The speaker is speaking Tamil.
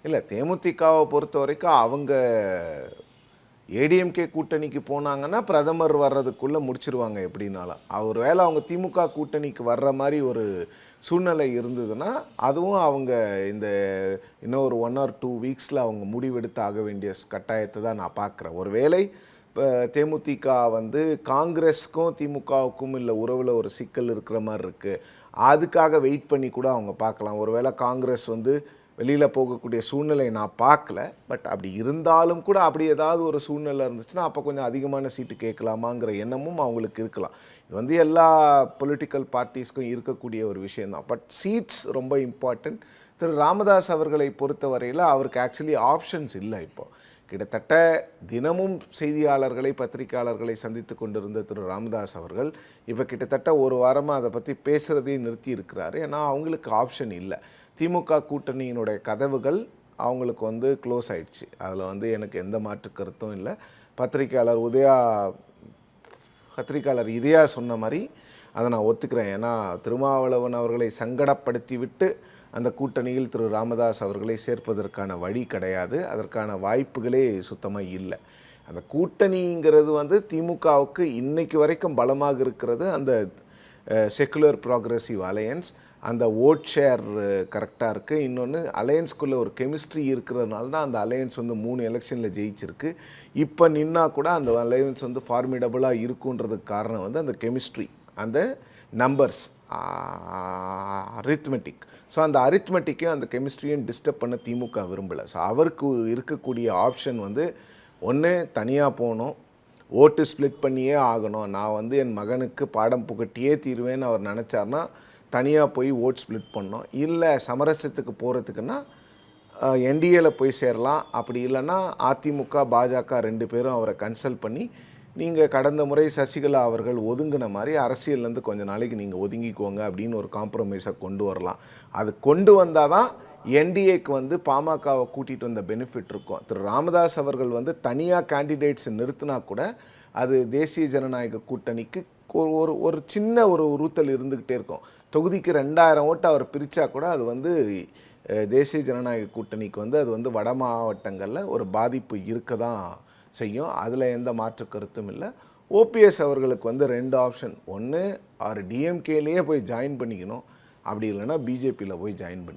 இல்லை, தேமுதிகவை பொறுத்த வரைக்கும் அவங்க ஏடிஎம்கே கூட்டணிக்கு போனாங்கன்னா பிரதமர் வர்றதுக்குள்ளே முடிச்சிருவாங்க எப்படின்னாலும். ஒரு வேளை அவங்க திமுக கூட்டணிக்கு வர்ற மாதிரி ஒரு சூழ்நிலை இருந்ததுன்னா அதுவும் அவங்க இந்த இன்னும் ஒரு 1 or 2 வீக்ஸில் அவங்க முடிவெடுத்து ஆக வேண்டிய கட்டாயத்தை தான் நான் பார்க்குறேன். ஒரு வேளை இப்போ தேமுதிக வந்து காங்கிரஸுக்கும் திமுகவுக்கும் இல்லை உறவில் ஒரு சிக்கல் இருக்கிற மாதிரி இருக்குது, அதுக்காக வெயிட் பண்ணி கூட அவங்க பார்க்கலாம். ஒரு வேளை காங்கிரஸ் வந்து வெளியில் போகக்கூடிய சூழ்நிலை நான் பார்க்கல. பட் அப்படி இருந்தாலும் கூட அப்படி ஏதாவது ஒரு சூழ்நிலை இருந்துச்சுன்னா அப்போ கொஞ்சம் அதிகமான சீட்டு கேட்கலாமாங்கிற எண்ணமும் அவங்களுக்கு இருக்கலாம். இது வந்து எல்லா பொலிட்டிக்கல் பார்ட்டிஸ்க்கும் இருக்கக்கூடிய ஒரு விஷயந்தான். பட் சீட்ஸ் ரொம்ப இம்பார்ட்டன்ட். திரு ராமதாஸ் அவர்களை பொறுத்த வரையில் அவருக்கு ஆக்சுவலி ஆப்ஷன்ஸ் இல்லை. இப்போது கிட்டத்தட்ட தினமும் செய்தியாளர்களை பத்திரிகையாளர்களை சந்தித்து கொண்டிருந்த திரு ராமதாஸ் அவர்கள் இப்போ கிட்டத்தட்ட ஒரு வாரமாக அதை பற்றி பேசுகிறதே நிறுத்தி இருக்கிறாரு. ஏன்னா அவங்களுக்கு ஆப்ஷன் இல்லை. திமுக கூட்டணியினுடைய கதவுகள் அவங்களுக்கு வந்து க்ளோஸ் ஆயிடுச்சு. அதில் வந்து எனக்கு எந்த மாற்று கருத்தும் இல்லை. பத்திரிகையாளர் இதயா சொன்ன மாதிரி அதை நான் ஒத்துக்கிறேன். ஏன்னா திருமாவளவன் அவர்களை சங்கடப்படுத்தி விட்டு அந்த கூட்டணியில் திரு ராமதாஸ் அவர்களை சேர்ப்பதற்கான வழி கிடையாது. அதற்கான வாய்ப்புகளே சுத்தமாக இல்லை. அந்த கூட்டணிங்கிறது வந்து திமுகவுக்கு இன்னைக்கு வரைக்கும் பலமாக இருக்கிறது அந்த செக்குலர் ப்ராக்ரெசிவ் அலையன்ஸ். அந்த ஓட் ஷேர் கரெக்டாக இருக்குது. இன்னொன்று அலையன்ஸ்குள்ளே ஒரு கெமிஸ்ட்ரி இருக்கிறதுனால தான் அந்த அலையன்ஸ் வந்து 3 எலெக்ஷனில் ஜெயிச்சிருக்கு. இப்போ நின்னா கூட அந்த அலையன்ஸ் வந்து ஃபார்மிடபுளாக இருக்குன்றதுக்கு காரணம் வந்து அந்த கெமிஸ்ட்ரி, அந்த நம்பர்ஸ், அரித்மெட்டிக். ஸோ அந்த அரித்மெட்டிக்கையும் அந்த கெமிஸ்ட்ரியும் டிஸ்டர்ப் பண்ண திமுக விரும்பலை. ஸோ அவருக்கு இருக்கக்கூடிய ஆப்ஷன் வந்து ஒன்று தனியாக போகணும், ஓட்டு ஸ்ப்ளிட் பண்ணியே ஆகணும், நான் வந்து என் மகனுக்கு பாடம் புகட்டியே தீர்வேன்னு அவர் நினச்சார்னா தனியாக போய் ஓட் ஸ்ப்ளிட் பண்ணோம். இல்லை சமரசத்துக்கு போகிறதுக்குன்னா என்டிஏல போய் சேரலாம். அப்படி இல்லைன்னா அதிமுக பாஜக 2 பேரும் அவரை கன்சல்ட் பண்ணி நீங்கள் கடந்த முறை சசிகலா அவர்கள் ஒதுங்கின மாதிரி அரசியல்லேருந்து கொஞ்சம் நாளைக்கு நீங்கள் ஒதுங்கிக்கோங்க அப்படின்னு ஒரு காம்ப்ரமைஸை கொண்டு வரலாம். அது கொண்டு வந்தால் தான் என்டிஏக்கு வந்து பாமகவை கூட்டிகிட்டு வந்த பெனிஃபிட் இருக்கும். திரு ராமதாஸ் அவர்கள் வந்து தனியாக கேண்டிடேட்ஸ் நிறுத்தினா கூட அது தேசிய ஜனநாயக கூட்டணிக்கு ஒரு சின்ன ஒரு உறுத்தல் இருந்துக்கிட்டே இருக்கும். தொகுதிக்கு 2000 ஓட்டு அவர் பிரித்தா கூட அது வந்து தேசிய ஜனநாயக கூட்டணிக்கு வந்து அது வந்து வட மாவட்டங்களில் ஒரு பாதிப்பு இருக்க தான் செய்யும். அதில் எந்த மாற்று கருத்தும் இல்லை. ஓபிஎஸ் அவர்களுக்கு வந்து 2 ஆப்ஷன். ஒன்று அவர் டிஎம்கேலேயே போய் ஜாயின் பண்ணிக்கணும், அப்படி இல்லைன்னா பிஜேபியில் போய் ஜாயின் பண்ணிக்கணும்.